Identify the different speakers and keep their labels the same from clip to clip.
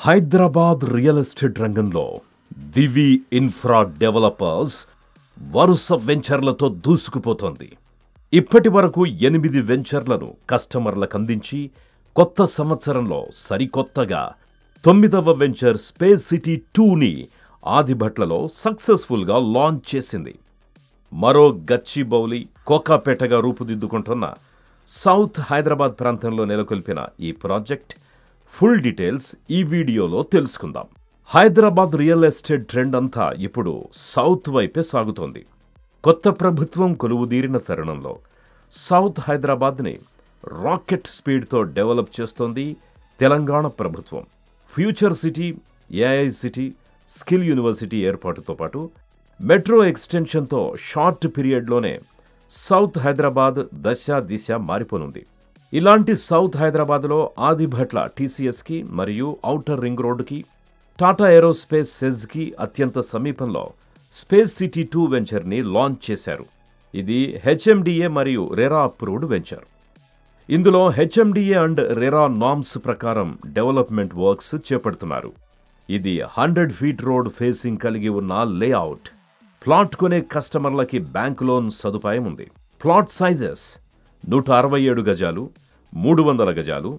Speaker 1: Hyderabad real estate రంగంలో దివి infra developers వరుస వెంచర్లతో దూసుకుపోతోంది. ఇప్పటి వరకు 8 వెంచర్లను కస్టమర్లకు అందించి కొత్త సంవత్సరంలో సరికొత్తగా 9వ వెంచర్ స్పేస్ సిటీ 2ని ఆదిభట్లలో సక్సెస్ఫుల్గా లాంచ్ చేసింది. మరో గచ్చిబౌలి కోకాపేటగా రూపుదిద్దుకుంటున్న సౌత్ హైదరాబాద్ ప్రాంతంలో నెలకొల్పిన ఈ ప్రాజెక్ట్ ఫుల్ డీటెయిల్స్ ఈ వీడియోలో తెలుసుకుందాం. హైదరాబాద్ రియల్ ఎస్టేట్ ట్రెండ్ అంతా ఇప్పుడు సౌత్ వైపే సాగుతోంది. కొత్త ప్రభుత్వం కొలువుదీరిన తరుణంలో సౌత్ హైదరాబాద్ని రాకెట్ స్పీడ్తో డెవలప్ చేస్తోంది తెలంగాణ ప్రభుత్వం. Future city, AI city, skill university ఏర్పాటుతో పాటు మెట్రో ఎక్స్టెన్షన్తో షార్ట్ పీరియడ్లోనే సౌత్ హైదరాబాద్ దశ దిశ మారిపోనుంది. ఇలాంటి సౌత్ హైదరాబాద్లో ఆదిభట్ల టీసీఎస్కి మరియు ఔటర్ రింగ్ రోడ్డుకి, టాటా ఏరోస్పేస్ సెజ్కి అత్యంత సమీపంలో స్పేస్ సిటీ 2 వెంచర్ని లాంచ్ చేశారు. ఇది హెచ్ఎండిఏ మరియు రెరా అప్రూవ్డ్ వెంచర్. ఇందులో హెచ్ఎండిఏ అండ్ రెరా నార్మ్స్ ప్రకారం డెవలప్మెంట్ వర్క్స్ చేపడుతున్నారు. ఇది 100 ఫీట్ రోడ్ ఫేసింగ్ కలిగి ఉన్న లేఅవుట్. ప్లాట్ కొనే కస్టమర్లకి బ్యాంక్ లోన్ సదుపాయం ఉంది. ప్లాట్ సైజెస్ 167 గజాలు, 300 గజాలు,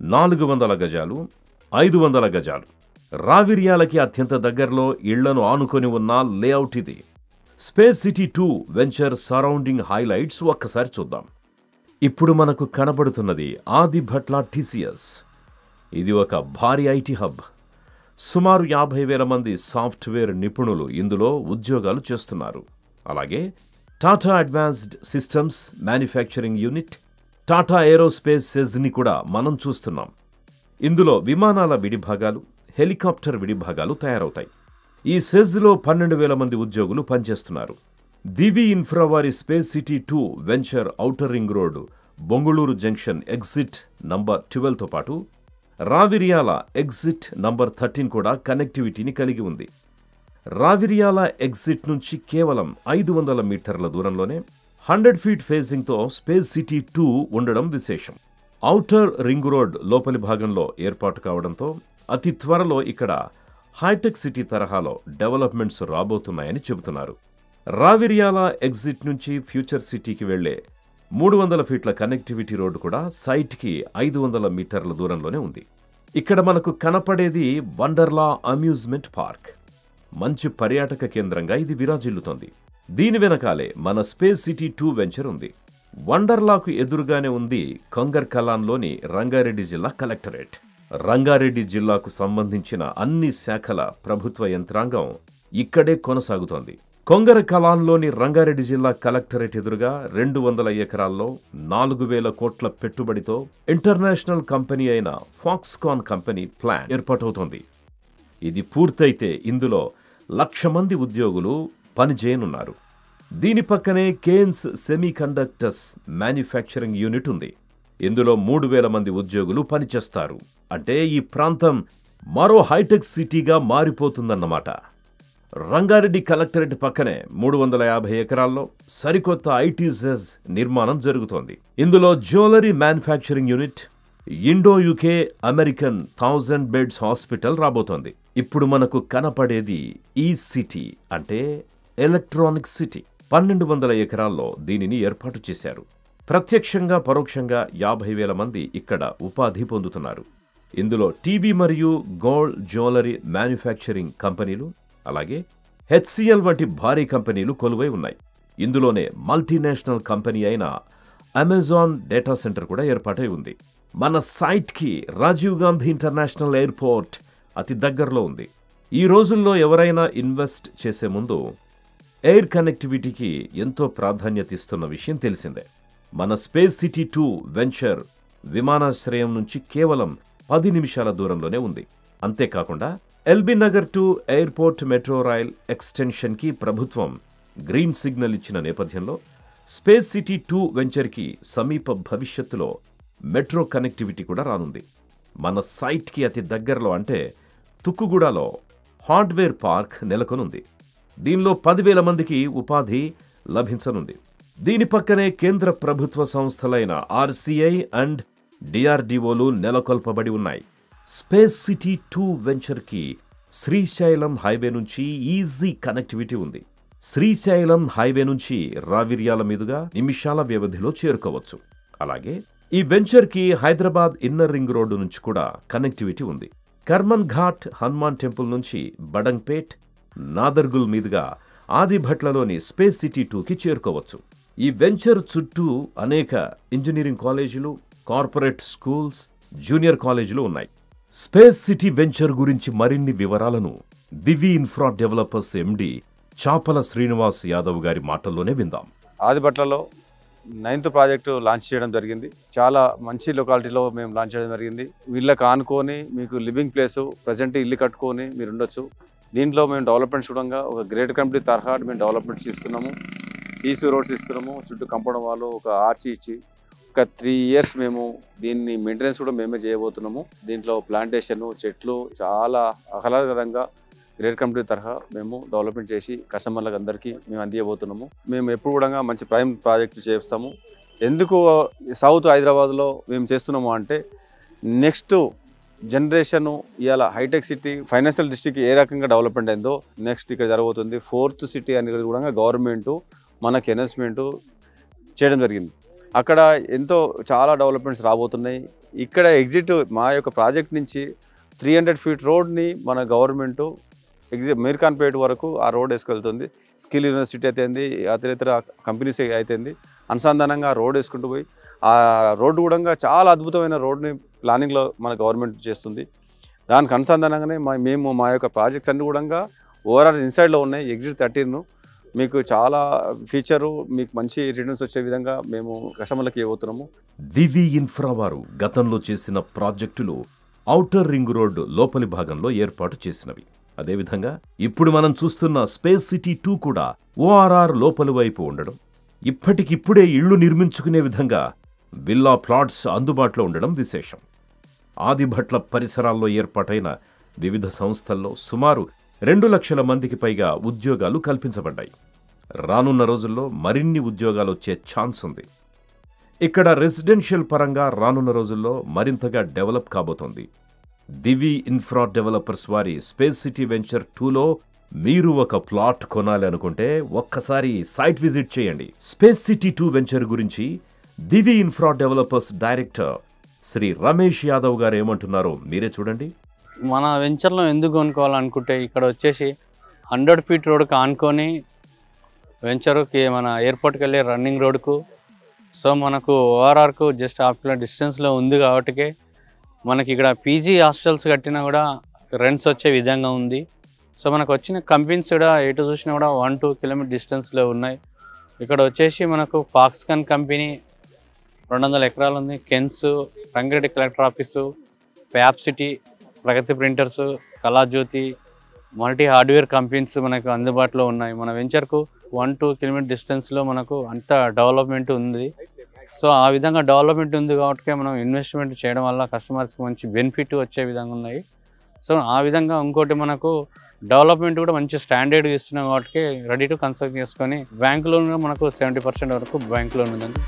Speaker 1: 400 గజాలు, 500 గజాలు. రావిర్యాలకి అత్యంత దగ్గరలో ఇళ్లను ఆనుకొని ఉన్న లేఅవుట్ ఇది. Space city 2 venture surrounding highlights ఒక్కసారి చూద్దాం. ఇప్పుడు మనకు కనబడుతున్నది ఆదిభట్ల టీసీఎస్. ఇది ఒక భారీ ఐటీ హబ్. సుమారు 50,000 మంది సాఫ్ట్వేర్ నిపుణులు ఇందులో ఉద్యోగాలు చేస్తున్నారు. అలాగే Tata advanced systems manufacturing unit, Tata aerospace సెజ్ని కూడా మనం చూస్తున్నాం. ఇందులో విమానాల విడిభాగాలు, హెలికాప్టర్ విడిభాగాలు తయారవుతాయి. ఈ సెజ్లో 12,000 మంది ఉద్యోగులు పనిచేస్తున్నారు. దివి ఇన్ఫ్రా వారి space city 2 venture outer ring road Bonguluru junction exit number 12తో పాటు రావిర్యాల ఎగ్జిట్ నంబర్ 13 కూడా కనెక్టివిటీని కలిగి ఉంది. రావిర్యాల ఎగ్జిట్ నుంచి కేవలం 500 మీటర్ల దూరంలోనే 100 ఫీట్ ఫేసింగ్తో స్పేస్ సిటీ 2 ఉండడం విశేషం. ఔటర్ రింగ్ రోడ్ లోపలి భాగంలో ఏర్పాటు కావడంతో అతి త్వరలో ఇక్కడ హైటెక్ సిటీ తరహాలో డెవలప్మెంట్స్ రాబోతున్నాయని చెబుతున్నారు. రావిర్యాల ఎగ్జిట్ నుంచి ఫ్యూచర్ సిటీకి వెళ్లే 300 ఫీట్ల కనెక్టివిటీ రోడ్డు కూడా సైట్కి 500 మీటర్ల దూరంలోనే ఉంది. ఇక్కడ మనకు కనపడేది వండర్లా అమ్యూజ్మెంట్ పార్క్. మంచి పర్యాటక కేంద్రంగా ఇది విరాజిల్లుతోంది. దీని వెనకాలే మన స్పేస్ సిటీ 2 వెంచర్ ఉంది. వండర్లాకు ఎదురుగానే ఉంది కొంగర్ కలాన్లోని రంగారెడ్డి జిల్లా కలెక్టరేట్. రంగారెడ్డి జిల్లాకు సంబంధించిన అన్ని శాఖల ప్రభుత్వ యంత్రాంగం ఇక్కడే కొనసాగుతోంది. కొంగర కలాన్లోని రంగారెడ్డి జిల్లా కలెక్టరేట్ ఎదురుగా 200 ఎకరాల్లో 4,000 కోట్ల పెట్టుబడితో ఇంటర్నేషనల్ కంపెనీ అయిన ఫాక్స్కాన్ కంపెనీ ప్లాంట్ ఏర్పాటవుతోంది. ఇది పూర్తయితే ఇందులో 1,00,000 మంది ఉద్యోగులు పనిచేయనున్నారు. దీని పక్కనే కేన్స్ సెమీకండక్టర్స్ మ్యానుఫ్యాక్చరింగ్ యూనిట్ ఉంది. ఇందులో 3,000 మంది ఉద్యోగులు పనిచేస్తారు. అంటే ఈ ప్రాంతం మరో హైటెక్ సిటీగా మారిపోతుందన్నమాట. రంగారెడ్డి కలెక్టరేట్ పక్కనే 350 ఎకరాల్లో సరికొత్త ఐటీ సెజ్ నిర్మాణం జరుగుతోంది. ఇందులో jewellery manufacturing unit, Indo UK American 1000 beds hospital రాబోతోంది. ఇప్పుడు మనకు కనపడేది ఈ సిటీ అంటే ఎలక్ట్రానిక్ సిటీ. 1,200 ఎకరాల్లో దీనిని ఏర్పాటు చేశారు. ప్రత్యక్షంగా పరోక్షంగా 50,000 మంది ఇక్కడ ఉపాధి పొందుతున్నారు. ఇందులో టీవీ మరియు గోల్డ్ జ్యువెలరీ మ్యానుఫ్యాక్చరింగ్ కంపెనీలు, అలాగే హెచ్సిఎల్ వంటి భారీ కంపెనీలు కొలువై ఉన్నాయి. ఇందులోనే మల్టీనేషనల్ కంపెనీ అయిన అమెజాన్ డేటా సెంటర్ కూడా ఏర్పాటై ఉంది. మన సైట్కి రాజీవ్ గాంధీ ఇంటర్నేషనల్ ఎయిర్పోర్ట్ అతి దగ్గరలో ఉంది. ఈ రోజుల్లో ఎవరైనా ఇన్వెస్ట్ చేసే ముందు ఎయిర్ కనెక్టివిటీకి ఎంతో ప్రాధాన్యత ఇస్తున్న విషయం తెలిసిందే. మన స్పేస్ సిటీ 2 వెంచర్ విమానాశ్రయం నుంచి కేవలం 10 నిమిషాల దూరంలోనే ఉంది. అంతేకాకుండా LB Nagar to airport metro rail ఎక్స్టెన్షన్కి ప్రభుత్వం గ్రీన్ సిగ్నల్ ఇచ్చిన నేపథ్యంలో స్పేస్ సిటీ 2 వెంచర్కి సమీప భవిష్యత్తులో మెట్రో కనెక్టివిటీ కూడా రానుంది. మన సైట్కి అతి దగ్గరలో అంటే తుక్కుగూడలో హార్డ్వేర్ పార్క్ నెలకొనుంది. దీనిలో 10,000 మందికి ఉపాధి లభించనుంది. దీని పక్కనే కేంద్ర ప్రభుత్వ సంస్థలైన ఆర్సీఐ అండ్ డిఆర్డీఓలు నెలకొల్పబడి ఉన్నాయి. స్పేస్ సిటీ 2 వెంచర్కి శ్రీశైలం హైవే నుంచి ఈజీ కనెక్టివిటీ ఉంది. శ్రీశైలం హైవే నుంచి రావిర్యాల మీదుగా నిమిషాల వ్యవధిలో చేరుకోవచ్చు. అలాగే ఈ వెంచర్కి హైదరాబాద్ ఇన్నర్ రింగ్ రోడ్డు నుంచి కూడా కనెక్టివిటీ ఉంది. కర్మన్ ఘాట్ హనుమాన్ టెంపుల్ నుంచి బడంగ్పేట్, నాదర్గుల్ మీదుగా ఆదిభట్లలోని స్పేస్ సిటీ 2కి చేరుకోవచ్చు. ఈ వెంచర్ చుట్టూ అనేక ఇంజనీరింగ్ కాలేజీలు, కార్పొరేట్ స్కూల్స్, జూనియర్ కాలేజీలు ఉన్నాయి. స్పేస్ సిటీ వెంచర్ గురించి మరిన్ని వివరాలను దివి ఇన్ఫ్రా డెవలపర్స్ ఎండి చాపల శ్రీనివాస్ యాదవ్ గారి మాటల్లోనే విందాం.
Speaker 2: ఆదిబట్లలో 9th ప్రాజెక్టు లాంచ్ చేయడం జరిగింది. చాలా మంచి లొకాలిటీలో మేము లాంచ్ చేయడం జరిగింది. వీళ్ళకి ఆనుకొని మీకు లివింగ్ ప్లేసు, ప్రజెంట్ ఇల్లు కట్టుకొని మీరు ఉండొచ్చు. దీంట్లో మేము డెవలప్మెంట్స్ చూడంగా ఒక గ్రేట్ కంపెనీ తరహా మేము డెవలప్మెంట్స్ ఇస్తున్నాము. సీసీ రోడ్స్ ఇస్తున్నాము, చుట్టూ కంపౌండ్ వాళ్ళు ఒక ఆర్చి ఇచ్చి ఒక 3 years మేము దీన్ని మెయింటెనెన్స్ కూడా మేమే చేయబోతున్నాము. దీంట్లో ప్లాంటేషన్, చెట్లు చాలా ఆహ్లాదకరంగా గ్రేట్ కంపెనీ తరహా మేము డెవలప్మెంట్ చేసి కస్టమర్లకు అందరికీ మేము అందియబోతున్నాము. మేము ఎప్పుడు కూడా మంచి ప్రైమ్ ప్రాజెక్టులు చేస్తాము. ఎందుకు సౌత్ హైదరాబాద్లో మేము చేస్తున్నాము అంటే నెక్స్ట్ జనరేషన్ ఇవాళ హైటెక్ సిటీ ఫైనాన్షియల్ డిస్ట్రిక్ట్ ఏ రకంగా డెవలప్మెంట్ అయిందో నెక్స్ట్ ఇక్కడ జరగబోతుంది. 4th సిటీ అనేది కూడా గవర్నమెంట్ మనకి అనౌన్స్మెంట్ చేయడం జరిగింది. అక్కడ ఎంతో చాలా డెవలప్మెంట్స్ రాబోతున్నాయి. ఇక్కడ ఎగ్జిట్ మా యొక్క ప్రాజెక్ట్ నుంచి 300 feet రోడ్ని మన గవర్నమెంట్ మీర్ఖాన్పేట వరకు ఆ రోడ్ వేసుకెళ్తుంది. స్కిల్ యూనివర్సిటీ అయితేంది, ఇతర కంపెనీస్ అయితేంది అనుసంధానంగా ఆ రోడ్ వేసుకుంటూ పోయి ఆ రోడ్డు కూడా చాలా అద్భుతమైన రోడ్ని ప్లానింగ్లో మన గవర్నమెంట్ చేస్తుంది. దానికి అనుసంధానంగానే మేము మా యొక్క ప్రాజెక్ట్స్ అన్ని కూడా ఓవరాల్ ఇన్సైడ్లో ఉన్నాయి. ఎగ్జిట్ 13 మీకు చాలా ఫీచరు, మీకు మంచి రిటర్న్స్ వచ్చే విధంగా మేము కస్టమర్లకు ఇవ్వబోతున్నాము.
Speaker 1: దివి ఇన్ఫ్రా వారు గతంలో చేసిన ప్రాజెక్టులు ఔటర్ రింగ్ రోడ్డు లోపలి భాగంలో ఏర్పాటు చేసినవి. అదేవిధంగా ఇప్పుడు మనం చూస్తున్న స్పేస్ సిటీ 2 కూడా ORR లోపలి వైపు ఉండడం, ఇప్పటికిప్పుడే ఇళ్లు నిర్మించుకునే విధంగా విల్లా ప్లాట్స్ అందుబాటులో ఉండడం విశేషం. ఆదిభట్ల పరిసరాల్లో ఏర్పాటైన వివిధ సంస్థల్లో సుమారు 2 లక్షల మందికి పైగా ఉద్యోగాలు కల్పించబడ్డాయి. రానున్న రోజుల్లో మరిన్ని ఉద్యోగాలు వచ్చే ఛాన్స్ ఉంది. ఇక్కడ రెసిడెన్షియల్ పరంగా రానున్న రోజుల్లో మరింతగా డెవలప్ కాబోతోంది. దివి ఇన్ఫ్రా డెవలపర్స్ వారి స్పేస్ సిటీ వెంచర్ 2లో మీరు ఒక ప్లాట్ కొనాలి అనుకుంటే ఒక్కసారి సైట్ విజిట్ చేయండి. స్పేస్ సిటీ 2 వెంచర్ గురించి Divi infra developers director Shri Ramesh Yadav గారు ఏమంటున్నారో మీరే చూడండి.
Speaker 3: మన వెంచర్లో ఎందుకు కొనుక్కోవాలనుకుంటే ఇక్కడ వచ్చేసి 100 feet రోడ్కి ఆనుకొని వెంచర్కి మన ఎయిర్పోర్ట్కి వెళ్ళే రన్నింగ్ రోడ్కు, సో మనకు ORRకు జస్ట్ ఆఫ్టర్ డిస్టెన్స్లో ఉంది కాబట్టి మనకి ఇక్కడ పీజీ హాస్టల్స్ కట్టినా కూడా రెంట్స్ వచ్చే విధంగా ఉంది. సో మనకు వచ్చిన కంపెనీస్ కూడా ఎటు చూసినా కూడా 1-2 kilometer డిస్టెన్స్లో ఉన్నాయి. ఇక్కడ వచ్చేసి మనకు ఫాక్స్కాన్ కంపెనీ 200 ఎకరాలు ఉంది. కెన్స్, రంగారెడ్డి కలెక్టర్ ఆఫీసు, ప్యాప్ city, Pragati printers, Kalajyothi, multi hardware companies మనకు అందుబాటులో ఉన్నాయి. మన వెంచర్కు 1-2 kilometer డిస్టెన్స్లో మనకు అంత డెవలప్మెంట్ ఉంది. సో ఆ విధంగా డెవలప్మెంట్ ఉంది కాబట్టి మనం ఇన్వెస్ట్మెంట్ చేయడం వల్ల కస్టమర్స్కి మంచి బెనిఫిట్ వచ్చే విధంగా ఉన్నాయి. సో ఆ విధంగా ఇంకోటి మనకు డెవలప్మెంట్ కూడా మంచి స్టాండర్డ్ ఇస్తున్నాం కాబట్టి రెడీ టు కన్స్ట్రక్ట్ చేసుకొని బ్యాంక్ లోన్ మనకు 70% వరకు బ్యాంక్ లోన్ ఉందండి.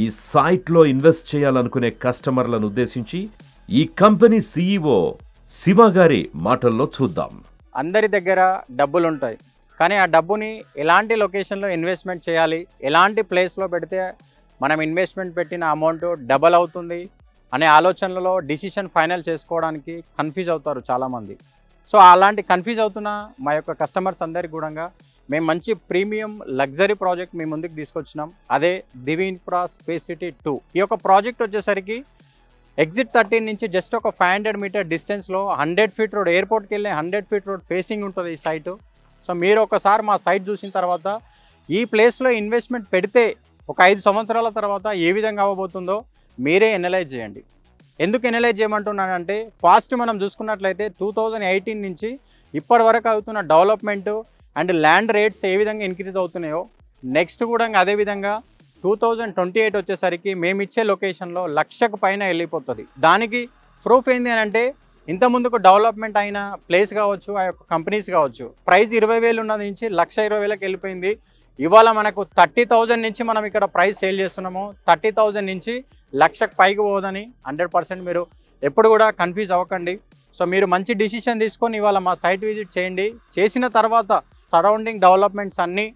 Speaker 1: ఈ సైట్లో ఇన్వెస్ట్ చేయాలనుకునే కస్టమర్లను ఉద్దేశించి ఈ కంపెనీ CEO శివ గారి మాటల్లో చూద్దాం.
Speaker 4: అందరి దగ్గర డబ్బులు ఉంటాయి, కానీ ఆ డబ్బుని ఎలాంటి లొకేషన్లో ఇన్వెస్ట్మెంట్ చేయాలి, ఎలాంటి ప్లేస్లో పెడితే మనం ఇన్వెస్ట్మెంట్ పెట్టిన అమౌంట్ డబల్ అవుతుంది అనే ఆలోచనలలో డిసిషన్ ఫైనల్ చేసుకోవడానికి కన్ఫ్యూజ్ అవుతారు చాలామంది. సో అలాంటి కన్ఫ్యూజ్ అవుతున్న మా యొక్క కస్టమర్స్ అందరికీ కూడా మేము మంచి ప్రీమియం లగ్జరీ ప్రాజెక్ట్ మీ ముందుకు తీసుకొచ్చినాం. అదే దివి ఇన్ఫ్రా స్పేస్ సిటీ 2. ఈ యొక్క ప్రాజెక్ట్ వచ్చేసరికి ఎగ్జిట్ 13 నుంచి జస్ట్ ఒక 500 meter డిస్టెన్స్లో 100 feet రోడ్, ఎయిర్పోర్ట్కి వెళ్ళే 100 feet రోడ్ ఫేసింగ్ ఉంటుంది ఈ సైటు. సో మీరు ఒకసారి మా సైట్ చూసిన తర్వాత ఈ ప్లేస్లో ఇన్వెస్ట్మెంట్ పెడితే ఒక 5 సంవత్సరాల తర్వాత ఏ విధంగా అవ్వబోతుందో మీరే ఎనలైజ్ చేయండి. ఎందుకు ఎనలైజ్ చేయమంటున్నానంటే ఫాస్ట్ మనం చూసుకున్నట్లయితే 2018 నుంచి ఇప్పటి వరకు అవుతున్న డెవలప్మెంటు అండ్ ల్యాండ్ రేట్స్ ఏ విధంగా ఇంక్రీజ్ అవుతున్నాయో నెక్స్ట్ కూడా అదేవిధంగా 2028 వచ్చేసరికి మేము ఇచ్చే లొకేషన్లో 1,00,000 పైన వెళ్ళిపోతుంది. దానికి ప్రూఫ్ ఏంటి అని అంటే ఇంత ముందుకు డెవలప్మెంట్ అయిన ప్లేస్ కావచ్చు, ఆ యొక్క కంపెనీస్ కావచ్చు, ప్రైస్ 20,000 ఉన్నది నుంచి 1,20,000కి వెళ్ళిపోయింది. ఇవాళ మనకు 30,000 నుంచి మనం ఇక్కడ ప్రైస్ సేల్ చేస్తున్నాము. 30,000 నుంచి 1,00,000కి పైకి పోదని 100% మీరు ఎప్పుడు కూడా కన్ఫ్యూజ్ అవ్వకండి. సో మీరు మంచి డిసిషన్ తీసుకొని ఇవాళ మా సైట్ విజిట్ చేయండి. చేసిన తర్వాత సరౌండింగ్ డెవలప్మెంట్స్ అన్నీ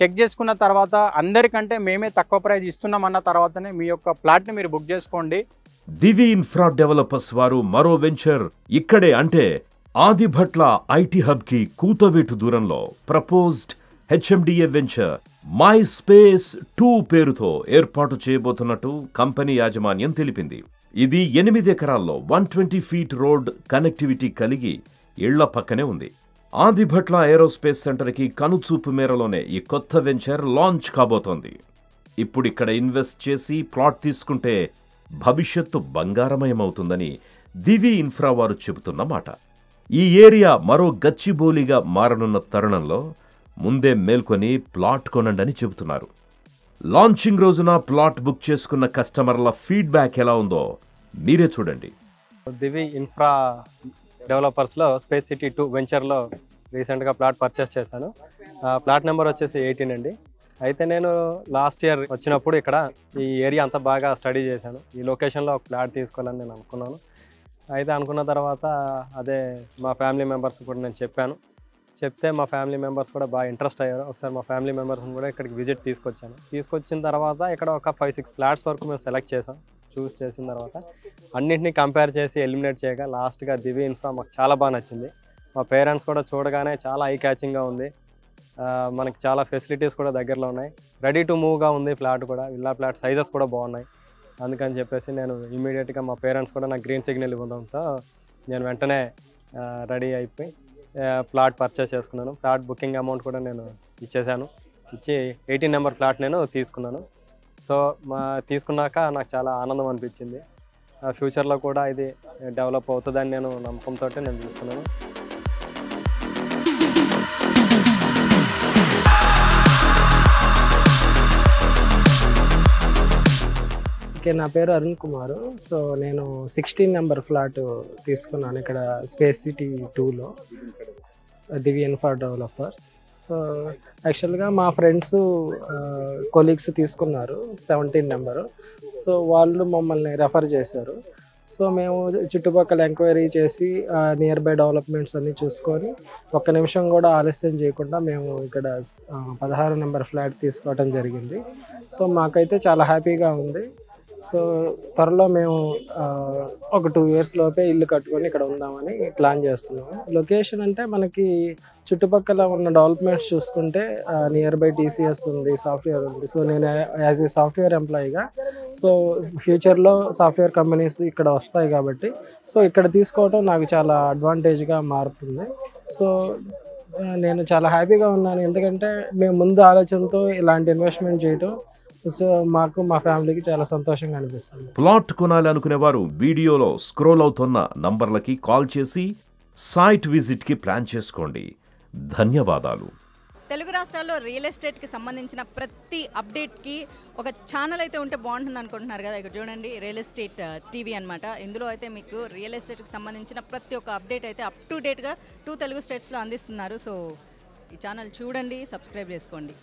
Speaker 4: చెక్ చేసుకున్న తర్వాత అందరికంటే మేమే తక్కువ ప్రైస్ ఇస్తున్నామన్న తర్వాతనే మీ యొక్క ప్లాట్ని మీరు బుక్ చేసుకోండి.
Speaker 1: దివి ఇన్ఫ్రా డెవలపర్స్ వారు మరో వెంచర్ ఇక్కడే అంటే ఆదిభట్ల ఐటీ హబ్ కి కూతవేటు దూరంలో proposed HMDA venture my space 2 పేరుతో ఏర్పాటు చేయబోతున్నట్టు కంపెనీ యాజమాన్యం తెలిపింది. ఇది 8 ఎకరాల్లో 120 ఫీట్ రోడ్ కనెక్టివిటీ కలిగి ఇళ్ల పక్కనే ఉంది. ఆదిభట్ల ఏరోస్పేస్ సెంటర్కి కనుచూపు మేరలోనే ఈ కొత్త వెంచర్ లాంచ్ కాబోతోంది. ఇప్పుడిక్కడ ఇన్వెస్ట్ చేసి ప్లాట్ తీసుకుంటే భవిష్యత్తు బంగారమయమవుతుందని దివి ఇన్ఫ్రా వారు చెబుతున్న మాట. ఈ ఏరియా మరో గచ్చిబౌలిగా మారనున్న తరుణంలో ముందే మేల్కొని ప్లాట్ కొనండని చెబుతున్నారు. లాంచింగ్ రోజున ప్లాట్ బుక్ చేసుకున్న కస్టమర్ల ఫీడ్బ్యాక్ ఎలా ఉందో మీరే చూడండి.
Speaker 5: దివి ఇన్ఫ్రా డెవలపర్స్లో స్పేస్ సిటీ 2 వెంచర్లో రీసెంట్గా ప్లాట్ పర్చేస్ చేశాను. ప్లాట్ నెంబర్ వచ్చేసి 18 అండి. అయితే నేను లాస్ట్ ఇయర్ వచ్చినప్పుడు ఇక్కడ ఈ ఏరియా అంతా బాగా స్టడీ చేశాను. ఈ లొకేషన్లో ఒక ప్లాట్ తీసుకోవాలని నేను అనుకున్నాను. అయితే అనుకున్న తర్వాత అదే మా ఫ్యామిలీ మెంబర్స్ కూడా నేను చెప్తే మా ఫ్యామిలీ మెంబర్స్ కూడా బాగా ఇంట్రెస్ట్ అయ్యారు. ఒకసారి మా ఫ్యామిలీ మెంబర్స్ని కూడా ఇక్కడికి విజిట్ తీసుకొచ్చిన తర్వాత ఇక్కడ ఒక 5-6 ఫ్లాట్స్ వరకు మేము సెలెక్ట్ చూస్ చేసిన తర్వాత అన్నింటినీ కంపేర్ చేసి ఎలిమినేట్ చేయగా లాస్ట్గా దివి ఇన్ఫ్రా మాకు చాలా బాగా నచ్చింది. మా పేరెంట్స్ కూడా చూడగానే చాలా ఐ క్యాచింగ్గా ఉంది. మనకి చాలా ఫెసిలిటీస్ కూడా దగ్గరలో ఉన్నాయి. రెడీ టు మూవ్గా ఉంది ప్లాట్ కూడా. విల్లా ప్లాట్ సైజెస్ కూడా బాగున్నాయి. అందుకని చెప్పేసి నేను ఇమీడియట్గా మా పేరెంట్స్ కూడా నాకు గ్రీన్ సిగ్నల్ ఇవ్వడంతో నేను వెంటనే రెడీ అయిపోయి ప్లాట్ పర్చేస్ చేసుకున్నాను. ప్లాట్ బుకింగ్ అమౌంట్ కూడా నేను ఇచ్చేసాను. 18 నెంబర్ ప్లాట్ నేను తీసుకున్నాను. సో తీసుకున్నాక నాకు చాలా ఆనందం అనిపించింది. ఫ్యూచర్లో కూడా ఇది డెవలప్ అవుతుందని నేను నమ్మకంతో నేను తీసుకున్నాను.
Speaker 6: ఓకే, నా పేరు అరుణ్ కుమార్. సో నేను 16 నెంబర్ ఫ్లాట్ తీసుకున్నాను ఇక్కడ స్పేస్ సిటీ 2లో దివి ఇన్ఫ్రా డెవలపర్స్. సో యాక్చువల్గా మా ఫ్రెండ్స్ కొలీగ్స్ తీసుకున్నారు 17 నెంబరు. సో వాళ్ళు మమ్మల్ని రెఫర్ చేశారు. సో మేము చుట్టుపక్కల ఎంక్వైరీ చేసి నియర్ బై డెవలప్మెంట్స్ అన్నీ చూసుకొని ఒక్క నిమిషం కూడా ఆలస్యం చేయకుండా మేము ఇక్కడ 16 నెంబర్ ఫ్లాట్ తీసుకోవడం జరిగింది. సో మాకైతే చాలా హ్యాపీగా ఉంది. సో త్వరలో మేము ఒక 2 ఇయర్స్ లోపే ఇల్లు కట్టుకొని ఇక్కడ ఉందామని ప్లాన్ చేస్తున్నాము. లొకేషన్ అంటే మనకి చుట్టుపక్కల ఉన్న డెవలప్మెంట్స్ చూసుకుంటే నియర్ బై టీసీఎస్ ఉంది, సాఫ్ట్వేర్ ఉంది. సో నేను యాజ్ ఏ సాఫ్ట్వేర్ ఎంప్లాయీగా సో ఫ్యూచర్లో సాఫ్ట్వేర్ కంపెనీస్ ఇక్కడ వస్తాయి కాబట్టి సో ఇక్కడ తీసుకోవడం నాకు చాలా అడ్వాంటేజ్గా మారుతుంది. సో నేను చాలా హ్యాపీగా ఉన్నాను. ఎందుకంటే మేము ముందు ఆలోచనతో ఇలాంటి ఇన్వెస్ట్మెంట్ చేయటం సో మాకు మా ఫ్యామిలీకి చాలా సంతోషంగా అనిపిస్తుంది.
Speaker 1: ప్లాట్ కొనాలి అనుకునేవారు వీడియోలో స్క్రోల్ అవుతున్న నంబర్లకి కాల్ చేసి సైట్ విజిట్కి ప్లాన్ చేసుకోండి. ధన్యవాదాలు.
Speaker 7: తెలుగు రాష్ట్రాల్లో రియల్ ఎస్టేట్కి సంబంధించిన ప్రతి అప్డేట్కి ఒక ఛానల్ అయితే ఉంటే బాగుంటుంది అనుకుంటున్నారు కదా. ఇక్కడ చూడండి, రియల్ ఎస్టేట్ టీవీ అనమాట. ఇందులో అయితే మీకు రియల్ ఎస్టేట్కి సంబంధించిన ప్రతి ఒక్క అప్డేట్ అయితే అప్ టు డేట్గా 2 తెలుగు స్టేట్స్లో అందిస్తున్నారు. సో ఈ ఛానల్ చూడండి, సబ్స్క్రైబ్ చేసుకోండి.